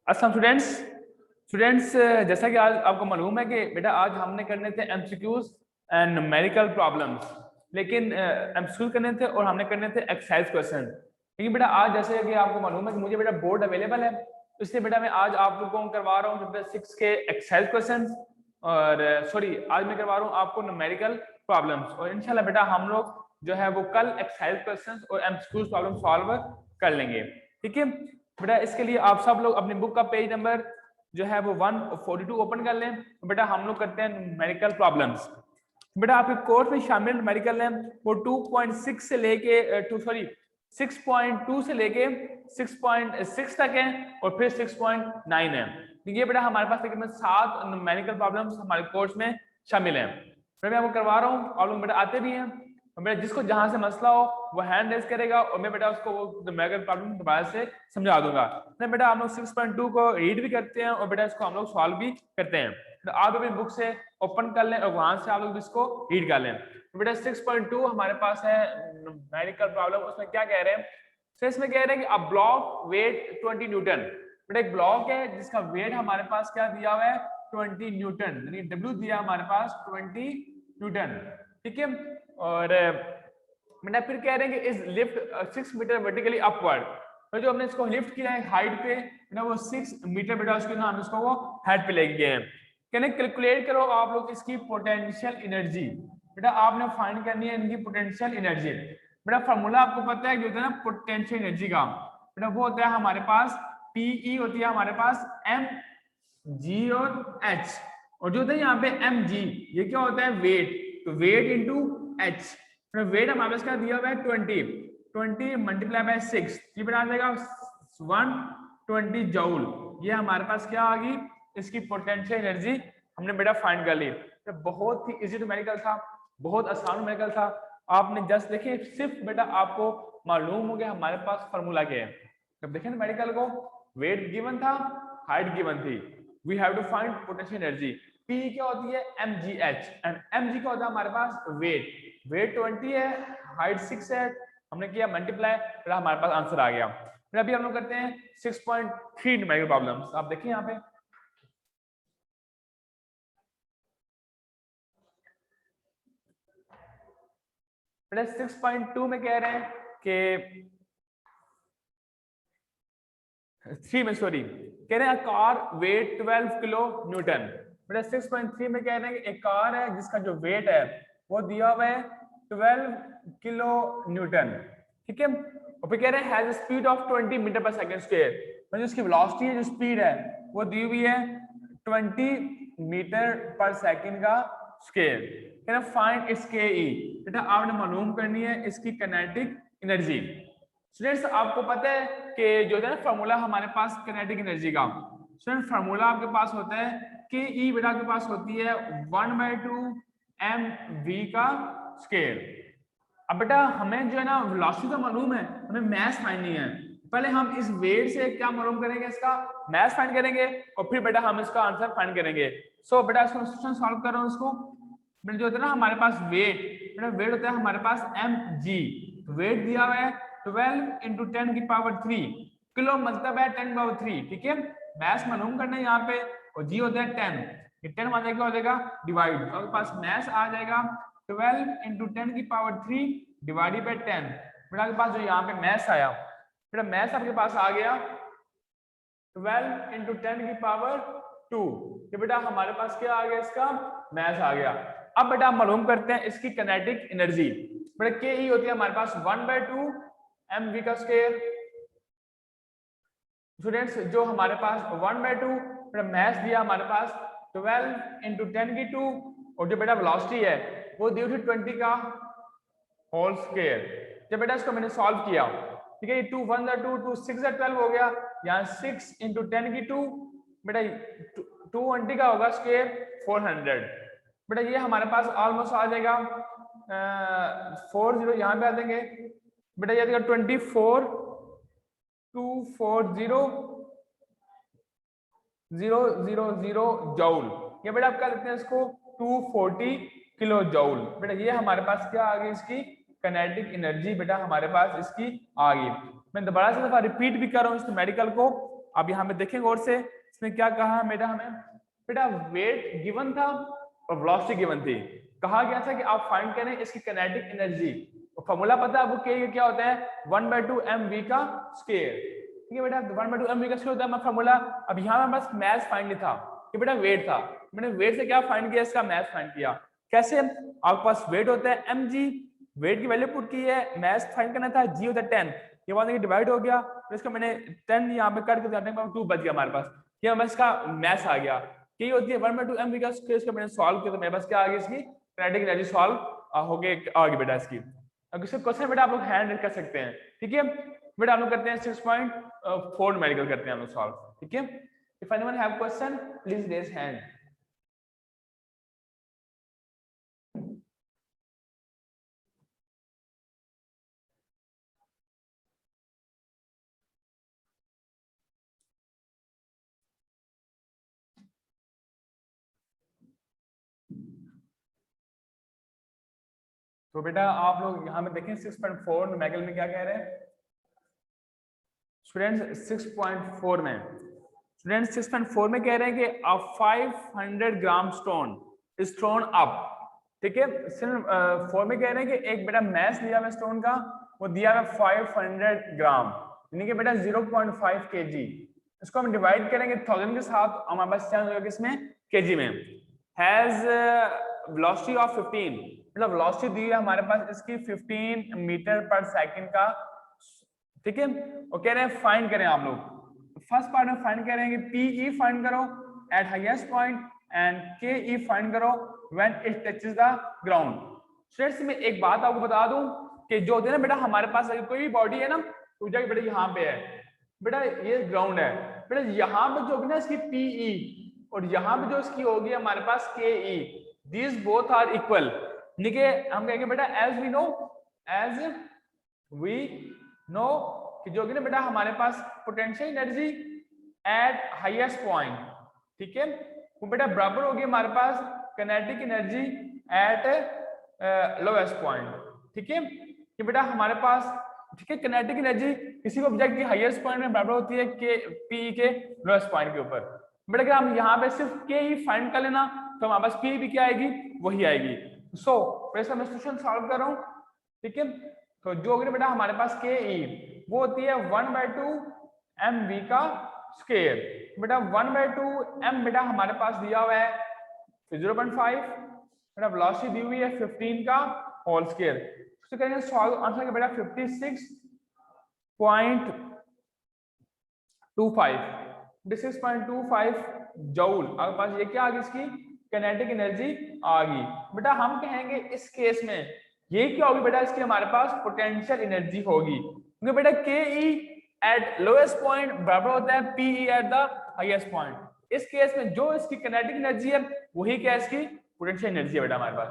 अस्सलाम स्टूडेंट्स जैसा कि आज आपको मालूम है कि बेटा आज हमने करने थे एमसीक्यूज एंड न्यूमेरिकल प्रॉब्लम्स, लेकिन एमसीक्यूज करने थे और हमने करने थे एक्सरसाइज क्वेश्चन। लेकिन बेटा आज जैसे कि आपको मालूम है कि मुझे बेटा बोर्ड अवेलेबल है, तो इसलिए बेटा मैं आज आप लोगों को करवा रहा हूँ चैप्टर 6 के एक्सरसाइज क्वेश्चन और सॉरी आज मैं करवा रहा हूँ आपको न्यूमेरिकल प्रॉब्लम्स, और इंशाल्लाह बेटा हम लोग जो है वो कल एक्सरसाइज क्वेश्चन और एमसीक्यूज प्रॉब्लम सॉल्व कर लेंगे। ठीक है बेटा, इसके लिए आप सब लोग अपनी बुक का पेज नंबर जो है वो 142 ओपन कर लें। बेटा हम लोग करते हैं न्यूमेरिकल प्रॉब्लम्स। बेटा आपके कोर्स में शामिल न्यूमेरिकल है वो 2.6 से लेके 6.2 से लेके 6.6 तक है और फिर 6.9 है। तो ये बेटा हमारे पास तकरीबन 7 न्यूमेरिकल प्रॉब्लम्स हमारे कोर्स में शामिल है। मैं आपको करवा रहा हूँ और लोग बेटा आते भी हैं, बेटा जिसको जहां से मसला हो वो हैंड रेज करेगा और मैं बेटा उसको वो न्यूमेरिकल प्रॉब्लम दोबारा से समझा दूंगा। नहीं बेटा हम लोग 6.2 को रीड भी करते हैं और बेटा इसको हम लोग सॉल्व भी करते हैं। तो आप अपनी बुक से ओपन कर लें और वहां से आप लोग इसको रीड कर लें। तो बेटा 6.2 हमारे पास है न्यूमेरिकल प्रॉब्लम। उसमें क्या कह रहे हैं, तो इसमें कह रहे हैं कि अ ब्लॉक वेट 20 न्यूटन। बेटा एक ब्लॉक है जिसका वेट हमारे पास क्या दिया हुआ है 20 न्यूटन, यानी डब्ल्यू दिया हमारे पास 20 न्यूटन। ठीक है, और बेटा फिर कह रहे हैं कि इस लिफ्ट 6 मीटर वर्टिकली अपवर्ड, तो जो हमने इसको लिफ्ट किया है हाइट पे ना वो 6 मीटर बेटा उसके नाम इसको वो हेड पे लेके गए हैं। कहने कैलकुलेट करो आप लोग इसकी पोटेंशियल एनर्जी। बेटा आपने फाइंड करनी है इनकी पोटेंशियल एनर्जी। बेटा फार्मूला आपको पता है कि होता है ना पोटेंशियल एनर्जी का, बेटा वो होता है हमारे पास पीई होती है हमारे पास एम जी और एच, और जो होता है यहाँ पे एम जी ये क्या होता है वेट, तो वेट इंटू एच। वेट हमारे पास क्या दिया हुआ है 20 मल्टीप्लाई बाय 6, ये बना देगा 120 जूल। ये हमारे पास क्या आ गई इसकी पोटेंशियल एनर्जी हमने बेटा फाइंड कर ली। तो बहुत ही इजी न्यूमेरिकल था, बहुत आसान न्यूमेरिकल था। आपने जस्ट देखिए सिर्फ बेटा आपको मालूम हो गया हमारे पास फार्मूला क्या है। जब देखें न्यूमेरिकल को वेट गिवन था, हाइट गिवन थी, we have to find potential energy. P क्या होती है mgh एंड mg क्या होता है हमारे पास वेट, वेट 20 है, हाइट 6 है, हमने किया मल्टीप्लाई, फिर हमारे पास आंसर आ गया। फिर अभी हम लोग करते हैं 6.3 न्यूमेरिकल प्रॉब्लम्स। आप देखिए यहाँ पे बेटा 6.2 में कह रहे हैं कि 3 में सॉरी कह रहे हैं कार वेट 12 किलो न्यूटन। बेटा 6.3 में कह रहे हैं कि एक कार है जिसका जो वेट है वो दिया हुआ है 12 किलो न्यूटन। ठीक है, और फिर कह रहे हैं has speed of 20 metre per second square, मतलब इसकी वेलोसिटी है जो स्पीड है वो दी हुई है 20 मीटर पर सेकंड का स्क्वायर। कह रहे हैं फाइंड इट्स के ई, बेटा आपने मालूम करनी है इसकी काइनेटिक एनर्जी। स्टूडेंट्स आपको पता है कि जो है ना फार्मूला हमारे पास काइनेटिक एनर्जी का, स्टूडेंट फार्मूला आपके पास होता है कि ई बेटा के पास होती है 1/2 mv का स्क्वायर। अब बेटा हमें जो है ना वेलोसिटी तो मालूम है, हमें मास फाइंड नहीं है। पहले हम इस वेट से क्या मालूम करेंगे, इसका मास फाइंड करेंगे और फिर बेटा हम इसका आंसर फाइंड करेंगे। सो बेटा इसको क्वेश्चन सॉल्व कर रहा हूँ इसको। बेटा जो होता है ना हमारे पास वेट, बेटा वेट होता है हमारे पास mg, वेट दिया हुआ है 12 इंटू 10 की पावर 3 किलो, मतलब है 10 पावर 3। ठीक है, मैथ मालूम करना है यहाँ पे, और जी होता है 10, ये 10 माने क्या हो जाएगा डिवाइड, तो आपके पास मैथ आ जाएगा 12 इंटू 10 की पावर 3 डिवाइडेड बाय 10। बेटा आपके पास जो यहाँ पे मैथ आया, बेटा मैथ आपके पास आ गया 12 इंटू 10 की पावर 2, ये बेटा हमारे पास क्या आ गया इसका मैथ आ गया। अब बेटा हम मालूम करते हैं इसकी काइनेटिक एनर्जी। बेटा के ई होती है हमारे पास 1/2 mv का स्क्वायर। स्टूडेंट्स जो हमारे पास 1/2 मैथ दिया हमारे पास 12 इंटू 10 की 2, और जो बेटा वेलोसिटी है वो दी थी 20 का होल स्क्वायर। जब बेटा इसको मैंने सॉल्व किया, ठीक है, 2 1 2 2 6 12 हो गया, यहाँ 6 इंटू 10 की 2, बेटा 220 का होगा स्क्वायर 400। बेटा ये हमारे पास ऑलमोस्ट आ जाएगा 40 यहाँ पे आ देंगे, बेटा ये देगा 24 240,000 जूल। ये बेटा आप क्या लिखते हैं इसको 240 किलो जूल। बेटा ये हमारे पास क्या आ गई इसकी काइनेटिक एनर्जी, बेटा हमारे पास इसकी आ गई। मैं दोबारा से दफा रिपीट भी कर रहा हूँ इस न्यूमेरिकल को अब यहाँ पे देखेंगे और से इसमें क्या कहा बेटा हमें, बेटा वेट गिवन था और वेलोसिटी गिवन थी। कहा गया था कि आप फाइंड करें इसकी काइनेटिक एनर्जी। फॉर्मूला पता है आपको के क्या होता है, 1/2 mv का स्क्वायर। ठीक है बेटा, 1/2 mv का स्क्वायर होता है फॉर्मूला। अब यहाँ पे बस मैथ फाइंड नहीं था कि बेटा वेट था, मैंने वेट से क्या फाइंड किया, इसका मैथ फाइंड किया। कैसे, आपके पास वेट होता है mg, वेट की वैल्यू पुट की है, मैथ फाइंड करना था, g होता है 10, ये बात देखिए डिवाइड हो गया, तो इसका मैंने 10 यहाँ पे कट कर 2 बच गया हमारे पास, ये बस इसका मैथ आ गया। ये होती है 1/2 mv का स्क्वायर, इसका मैंने सॉल्व किया तो मेरे पास क्या आ गई, इसकी काइनेटिक एनर्जी सॉल्व हो गई आ गई बेटा इसकी। अब इसका क्वेश्चन बेटा आप लोग हैंड कर सकते हैं। ठीक है बेटा, हम लोग करते हैं 6.4 न्यूमेरिकल करते हैं हम लोग सॉल्व। ठीक है, if anyone have question please raise hand. तो बेटा आप लोग यहाँ में देखें 6.4 न्यूमेरिकल में क्या कह रहे हैं स्टूडेंट्स, 6.4 में स्टूडेंट्स 6.4 में कह रहे हैं कि a 500 gram stone is throne up. ठीक है, 4 में कह रहे हैं कि एक बेटा मैस दिया हुआ स्टोन का, वो दिया हुआ 500 ग्राम, यानी कि बेटा 0.5 kg। इसको हम डिवाइड करेंगे 1000 के साथ, हमारे पास चेंज होगा किसमें, केजी में। हैज वेलोसिटी ऑफ 15, मतलब वेलोसिटी दी है हमारे पास इसकी 15 मीटर पर सेकंड का। ठीक है, और कह रहे हैं फाइंड करें आप लोग। फर्स्ट पार्ट में फाइंड करेंगे पीई फाइंड करो एट हाईएस्ट पॉइंट एंड केई फाइंड करो when it touches the ground. Students में एक बात आपको बता दूं कि जो होते हैं ना बेटा, हमारे पास अगर कोई भी बॉडी है ना, तो जाके बेटा यहाँ पे है, बेटा ये ग्राउंड है, बेटा यहाँ पे जो होगी ना इसकी पीई और यहाँ पे जो इसकी होगी हमारे पास केई, दीज बोथ आर इक्वल। यानी कि हम कहेंगे बेटा एज वी नो कि जो कि ना बेटा हमारे पास potential energy at highest point, ठीक है, वो बेटा बराबर होगी हमारे पास kinetic energy at lowest point. ठीक है, कि बेटा हमारे पास, ठीक है, काइनेटिक एनर्जी किसी भी ऑब्जेक्ट की हाईएस्ट पॉइंट में बराबर होती है के पी के लोएस्ट पॉइंट के ऊपर। बेटा अगर हम यहाँ पे सिर्फ के ही फाइंड कर लेना तो हमारे पास पी भी क्या आएगी, वही आएगी। सो वैसे मैं सॉल्यूशन सॉल्व कर रहा हूँ। ठीक है, तो जो होगी बेटा हमारे पास के ई वो होती है 1/2 mv का स्क्वायर। बेटा 1/2 m बेटा हमारे पास दिया हुआ है 0.5, बेटा वेलोसिटी दी हुई है 15 का होल स्क्वायर। तो करेंगे सॉल्व, आंसर के बेटा 56.25 जूल। आपके पास ये क्या आ गई, इसकी काइनेटिक एनर्जी आ गई। बेटा हम कहेंगे इस केस में ये क्या होगी बेटा, इसकी हमारे पास पोटेंशियल एनर्जी होगी, क्योंकि बेटा के ई एट लोएस्ट पॉइंट बराबर होता है P E at the highest point. इस केस में जो इसकी काइनेटिक एनर्जी है वही क्या इसकी पोटेंशियल एनर्जी है बेटा हमारे पास।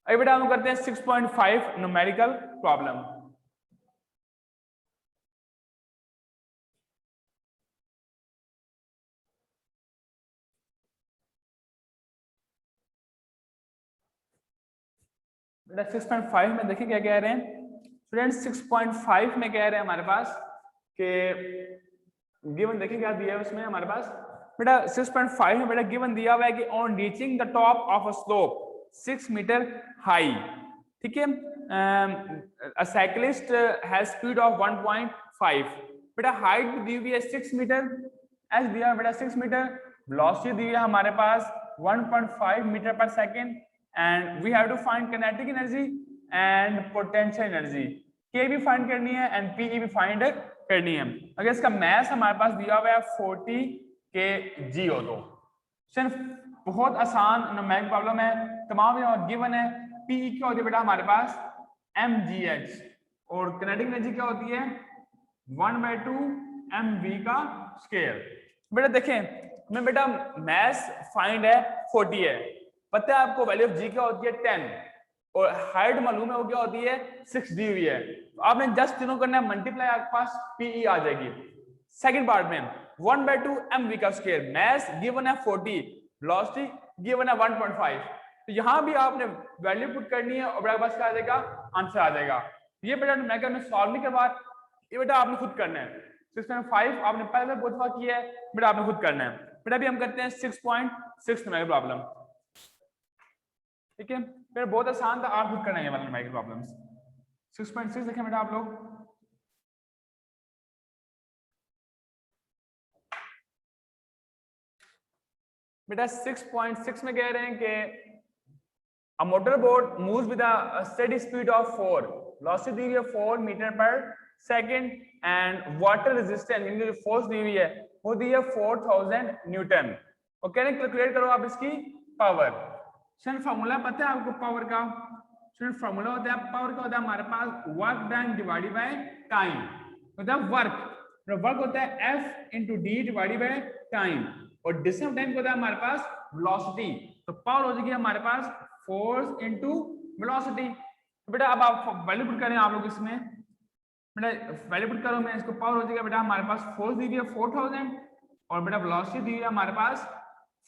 अभी बेटा हम करते हैं 6.5 न्यूमेरिकल प्रॉब्लम। बेटा 6.5 में देखिए क्या कह रहे हैं स्टूडेंट्स। 6.5 में कह रहे हैं हमारे पास कि गिवन, देखिए क्या दिया है उसमें हमारे पास बेटा 6.5 में बेटा गिवन दिया हुआ है कि on reaching the top of a slope 6 metre high, ठीक है, a cyclist has speed of 1.5। बेटा हाइट दी हुई है 6 मीटर, एस दिया है बेटा 6 मीटर, वेलोसिटी दी है हमारे पास 1.5 metre per second and we have to find kinetic energy and potential energy. के भी फाइंड करनी है एंड पीई भी फाइंड करनी है। अगर इसका मैथ हमारे पास दिया हुआ है 40 kg हो तो सिर्फ बहुत आसान न्यूमेरिकल प्रॉब्लम है, तमाम गिवन है। पीई क्या होती है बेटा हमारे पास mgh और काइनेटिक एनर्जी क्या होती है 1/2 mv का स्क्वायर। बेटा देखें हमें बेटा मैथ फाइंड है 40 है, पता है आपको वैल्यू ऑफ जी क्या होती है 10 और हाइट मालूम है वो क्या होती है 6 दी हुई है, तो आपने जस्ट तीनों करना है मल्टीप्लाई, आपके पास पीई आ जाएगी। सेकंड पार्ट में 1/2 mv का स्क्वायर, मैथ गिवन है 40, वेलोसिटी गिवन है 1.5, तो यहां भी आपने वैल्यू पुट करनी है और आपके पास क्या आ जाएगा, आंसर आ जाएगा। ये बेटा मैं सॉल्व नहीं करवा, ये बेटा आपने खुद करना है। 6.5 आपने पहले बहुत दफा किया है बेटा, आपने खुद करना है बेटा। अभी हम करते हैं 6.6 नंबर प्रॉब्लम, ठीक है। फिर बहुत आसान था, आप खुद करना है ये वाला नंबर की प्रॉब्लम्स। 6.6 देखें बेटा आप लोग, बेटा 6.6 में कह रहे हैं कि a motorboat moves with a steady speed of 4, velocity दी है 4 metre per second, and water resistance यानी जो फोर्स दी हुई है वो दी है 4000 न्यूटन। और कह रहे हैं कैलकुलेट करो आप इसकी पावर। स्टूडेंट फार्मूला पता है आपको पावर का? स्टूडेंट फार्मूला होता है पावर का, होता है हमारे पास work done divided by time, होता है वर्क, वर्क होता है F into D divided by time, और डिस्टेंस टाइम होता है हमारे पास वेलोसिटी। तो पावर हो जाएगी हमारे पास फोर्स इंटू वेलोसिटी। तो बेटा अब आप वैल्यू पुट करें आप लोग इसमें, बेटा वैल्यू पुट करो मैं इसको, पावर हो जाएगा बेटा हमारे पास फोर्स दी है 4000 और बेटा वेलोसिटी दी है हमारे पास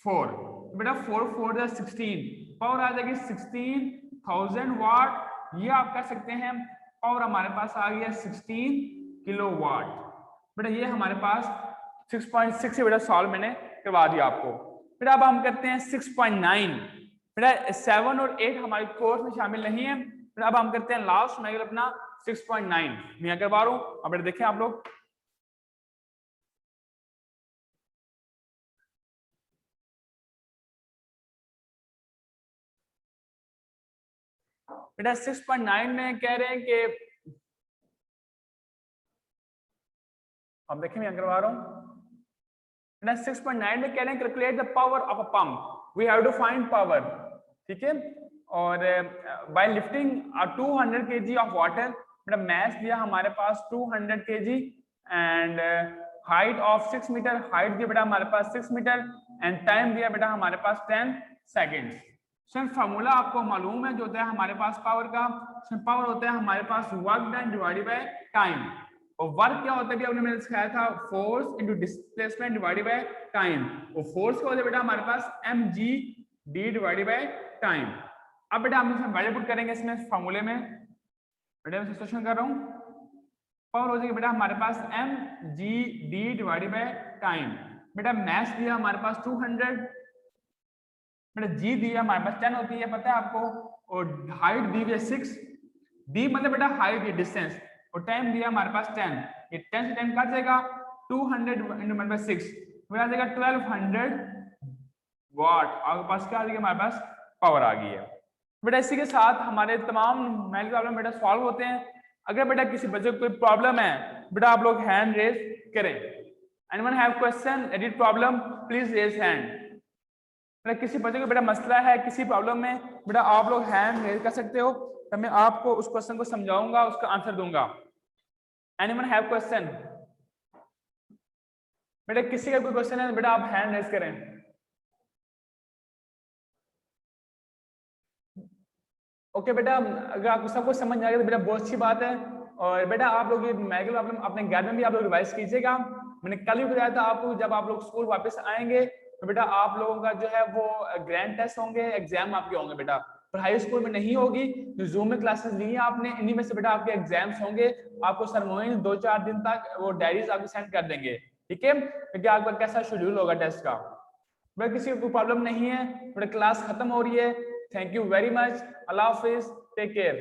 4। तो बेटा 4 4 16, पावर आ जाएगी 16000 वाट। ये आप कह सकते हैं पावर हमारे पास आ गया 16 किलोवाट। बेटा ये हमारे पास 6.6 से बेटा सॉल्व मैंने करवा दिया आपको। बेटा अब हम करते हैं 6.9। बेटा 7 और 8 हमारे कोर्स में शामिल नहीं है। बेटा अब हम करते हैं लास्ट मैं अपना 6.9 मैं करवा रहा हूं। अब बेटा देखें आप लोग, बेटा 6.9 में कह रहे हैं कि अब देखें मैं करवा रहा हूं। बेटा 6.9 में कह रहे हैं calculate the power of a pump, we have to find power, ठीक है। और by lifting 200 kg of water, बेटा मैथ दिया हमारे पास 200 kg and height of 6 metre, height दिया बेटा हमारे पास 6 मीटर एंड टाइम दिया बेटा हमारे पास 10 सेकेंड्स। सर फार्मूला आपको मालूम है जो होता है हमारे पास पावर का, पावर होता है हमारे पास work done divided by time, और वर्क क्या होता है आपने मैंने सिखाया था force into displacement divided by time, और फोर्स क्या होता है बेटा हमारे पास mg d divided by time. अब बेटा हम इसमें वैल्यू पुट करेंगे इसमें फार्मूले में, बेटा मैं सब्स्टिट्यूशन कर रहा हूं। पावर हो जाएगी बेटा हमारे पास mg d divided by time, बेटा मैथ दिया हमारे पास 200, बेटा g दिया हमारे पास 10 होती है पता है आपको, और हाइट दी है 6, d मतलब बेटा हाइट ये डिस्टेंस, और टाइम दिया हमारे पास 10, ये 10 से 10 काट जाएगा 200 इंटू 6 आ जाएगा 1200 वाट। आपके पास क्या आ जाएगा हमारे पास पावर आ गई है। बेटा इसी के साथ हमारे तमाम मैथ प्रॉब्लम बेटा सॉल्व होते हैं। अगर बेटा किसी बच्चे को कोई प्रॉब्लम है बेटा आप लोग हैंड रेज करें। Anyone have question edit problem please raise hand. बेटा किसी बच्चे को बेटा मसला है किसी प्रॉब्लम में बेटा आप लोग हैंड रेज कर सकते हो, तो मैं आपको उस क्वेश्चन को समझाऊंगा उसका आंसर दूंगा। Anyone have question? बेटा किसी का कोई क्वेश्चन है बेटा आप हैंड रेज करें। ओके बेटा अगर आपको सब कुछ समझ आ गया तो बेटा बहुत अच्छी बात है। और बेटा आप लोग ये मैथ प्रॉब्लम अपने घर में भी आप लोग रिवाइज कीजिएगा। मैंने कल भी बताया था आपको जब आप लोग स्कूल वापस आएंगे तो बेटा आप लोगों का जो है वो ग्रैंड टेस्ट होंगे, एग्जाम आपके होंगे बेटा, पढ़ाई स्कूल में नहीं होगी। जो जूम में क्लासेस ली हैं आपने इन्हीं में से बेटा आपके एग्जाम्स होंगे। आपको सरमोइन 2-4 दिन तक वो डायरीज आपको सेंड कर देंगे, ठीक है, क्योंकि आपका कैसा शेड्यूल होगा टेस्ट का। बेटा किसी को प्रॉब्लम नहीं है, बेटा क्लास खत्म हो रही है। थैंक यू वेरी मच, अल्लाह हाफिज, टेक केयर।